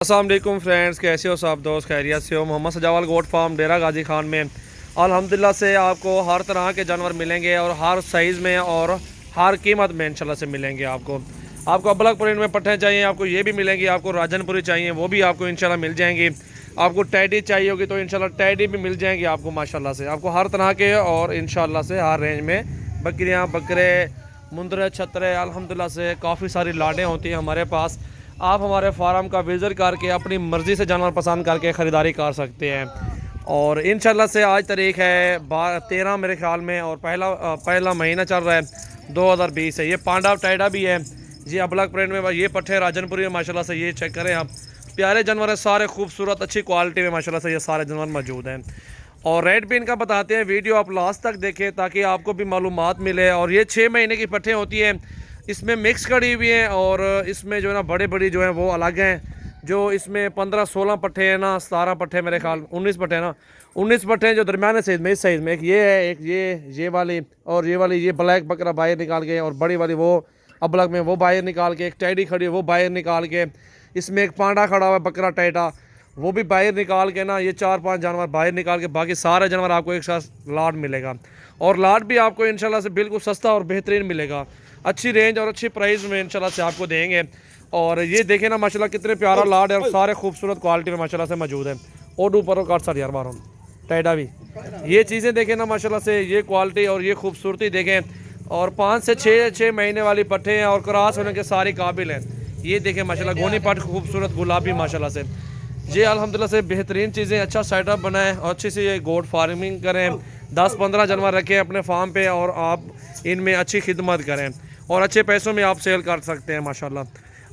अस्सलाम वालेकुम फ्रेंड्स, कैसे हो सब दोस्त? खैरियत से हो? मोहम्मद सजावाल गोट फार्म डेरा गाजी खान में अल्हम्दुलिल्लाह से आपको हर तरह के जानवर मिलेंगे और हर साइज़ में और हर कीमत में इंशाल्लाह से मिलेंगे। आपको अबलग प्रिंट में पट्टे चाहिए, आपको ये भी मिलेंगी। आपको राजनपुरी चाहिए, वो भी आपको इंशाल्लाह मिल जाएंगी। आपको टैडी चाहिए होगी तो इंशाल्लाह टैडी भी मिल जाएंगी आपको माशाल्लाह से। आपको हर तरह के और इंशाल्लाह से हर रेंज में बकरियाँ, बकरे, मुंदरे, छतरे अल्हम्दुलिल्लाह से काफ़ी सारी लाडें होती हैं हमारे पास। आप हमारे फार्म का विज़िट करके अपनी मर्ज़ी से जानवर पसंद करके ख़रीदारी कर सकते हैं। और इंशाल्लाह से आज तारीख़ है 13 मेरे ख्याल में, और पहला महीना चल रहा है 2020 है। ये पांडा टाइडा भी है जी, अबलग प्रिंट में। ये पट्टे राजनपुरी में माशाल्लाह से। ये चेक करें आप, प्यारे जानवर हैं, सारे खूबसूरत अच्छी क्वालिटी में माशाल्लाह से ये सारे जानवर मौजूद हैं। और रेट भी इनका बताते हैं, वीडियो आप लास्ट तक देखें ताकि आपको भी मालूमात मिले। और ये 6 महीने की पट्टे होती हैं, इसमें मिक्स कड़ी हुई है। और इसमें जो है ना बड़े बड़ी जो है वो अलग हैं। जो इसमें 15-16 पट्टे हैं ना, 17 पट्टे मेरे ख्याल 19 पट्टे हैं ना, 19 पट्टे हैं जो दरमियाने साइज़ में। इस साइज़ में एक ये है, एक ये वाली, और ये वाली ये ब्लैक बकरा बाहर निकाल के, और बड़ी वाली वो अबलग में वो बाहर निकाल के, एक टैडी खड़ी है वो बाहर निकाल के, इसमें एक पांडा खड़ा हुआ है बकरा टाइटा, वो भी बाहर निकाल के ना। ये 4-5 जानवर बाहर निकाल के, बाकी सारे जानवर आपको एक साथ लाट मिलेगा। और लाट भी आपको इंशाल्लाह से बिल्कुल सस्ता और बेहतरीन मिलेगा। अच्छी रेंज और अच्छी प्राइस में इंशाल्लाह से आपको देंगे। और ये देखें ना माशाल्लाह कितने प्यारा लाड है, और सारे खूबसूरत क्वालिटी में माशाल्लाह से मौजूद है। और ऊपर काट सारे यार बार टाइडा भी, ये चीज़ें देखें ना माशाल्लाह से, ये क्वालिटी और ये खूबसूरती देखें। और 5 से 6 महीने वाली पट्टे हैं और क्रॉस होने के सारे काबिल हैं। ये देखें माशाल्लाह गोनी पट खूबसूरत गुलाबी माशाल्लाह से। ये अल्हम्दुलिल्लाह से बेहतरीन चीज़ें, अच्छा सेटअप बनाएं और अच्छी से ये गोट फार्मिंग करें। 10-15 जानवर रखें अपने फार्म पे और आप इनमें अच्छी खिदमत करें और अच्छे पैसों में आप सेल कर सकते हैं माशाल्लाह।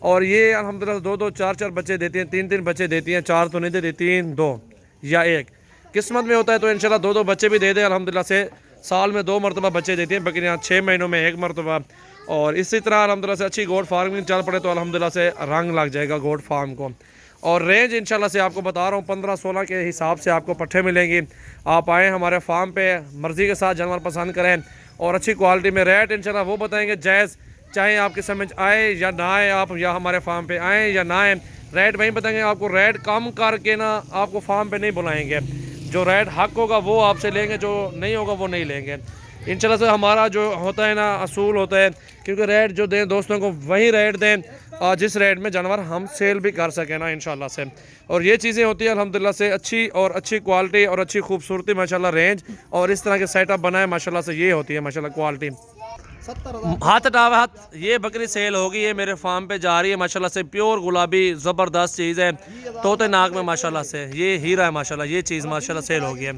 और ये अल्हम्दुलिल्लाह 2-2, 4-4 बच्चे देती हैं, 3-3 बच्चे देती हैं। 4 तो नहीं देती, 3, 2 या 1 किस्मत में होता है तो इंशाल्लाह 2-2 बच्चे भी दे दें। अल्हम्दुलिल्लाह से साल में 2 मरतबा बच्चे देती हैं बकरियाँ, 6 महीनों में 1 मरतबा। और इसी तरह अल्हम्दुलिल्लाह से अच्छी गोट फार्मिंग चल पड़े तो अल्हम्दुलिल्लाह से रंग लग जाएगा गोट फार्म को। और रेंज इंशाल्लाह से आपको बता रहा हूँ 15-16 के हिसाब से आपको पट्टे मिलेंगी। आप आएँ हमारे फार्म पे, मर्ज़ी के साथ जानवर पसंद करें और अच्छी क्वालिटी में। रेट इंशाल्लाह वो बताएंगे जायज़, चाहे आपके समझ आए या ना आए, आप या हमारे फार्म पे आएँ या ना आएँ, रेट वहीं बताएंगे आपको। रेट कम करके ना आपको फार्म पे नहीं बुलाएंगे। जो रेट हक होगा वो आपसे लेंगे, जो नहीं होगा वो नहीं लेंगे इंशाल्लाह से। हमारा जो होता है ना असूल होता है, क्योंकि रेट जो दें दोस्तों को वही रेट दें जिस रेट में जानवर हम सेल भी कर सकें ना इंशाल्लाह से। और ये चीज़ें होती हैं अल्हम्दुलिल्लाह से अच्छी, और अच्छी क्वालिटी और अच्छी खूबसूरती माशाल्लाह रेंज और इस तरह के सेटअप बनाए माशाल्लाह से। ये होती है माशाल्लाह क्वालिटी। हाथ हटावा हाथ, ये बकरी सेल होगी, ये मेरे फार्म पे जा रही है माशाल्लाह से। प्योर गुलाबी ज़बरदस्त चीज़ है, तोते नाक में माशाल्लाह से। ये हीरा है माशाल्लाह, ये चीज़ माशाल्लाह सेल होगी है।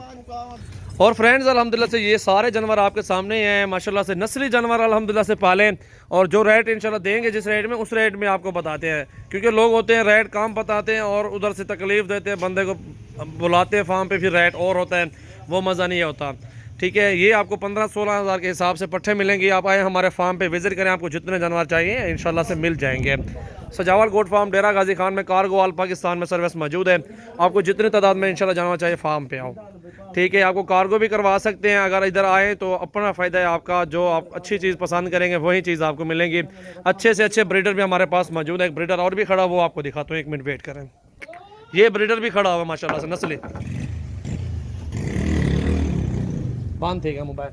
और फ्रेंड्स अल्हम्दुलिल्लाह से ये सारे जानवर आपके सामने ही हैं माशाल्लाह से। नस्ली जानवर अल्हम्दुलिल्लाह से पालें, और जो रेट इंशाल्लाह देंगे जिस रेट में, उस रेट में आपको बताते हैं। क्योंकि लोग होते हैं रेट कम बताते हैं और उधर से तकलीफ़ देते हैं, बंदे को बुलाते हैं फार्म पे, फिर रेट और होता है, वो मज़ा नहीं होता। ठीक है, ये आपको 15-16 हज़ार के हिसाब से पट्टे मिलेंगे। आप आए हमारे फार्म पे विज़िट करें, आपको जितने जानवर चाहिए इंशाल्लाह से मिल जाएंगे। सजावल गोट फार्म डेरा गाजी खान में कार्गो ऑल पाकिस्तान में सर्विस मौजूद है। आपको जितनी तादाद में इंशाल्लाह जानवर चाहिए फार्म पे आओ। ठीक है, आपको कार्गो भी करवा सकते हैं अगर इधर आए तो अपना फ़ायदा है आपका। जो आप अच्छी चीज़ पसंद करेंगे वही चीज़ आपको मिलेंगी। अच्छे से अच्छे ब्रीडर भी हमारे पास मौजूद है। एक ब्रीडर और भी खड़ा, वो आपको दिखाता हूँ, 1 मिनट वेट करें। ये ब्रीडर भी खड़ा हुआ माशाल्लाह से, नस्ली बांध थे मोबाइल।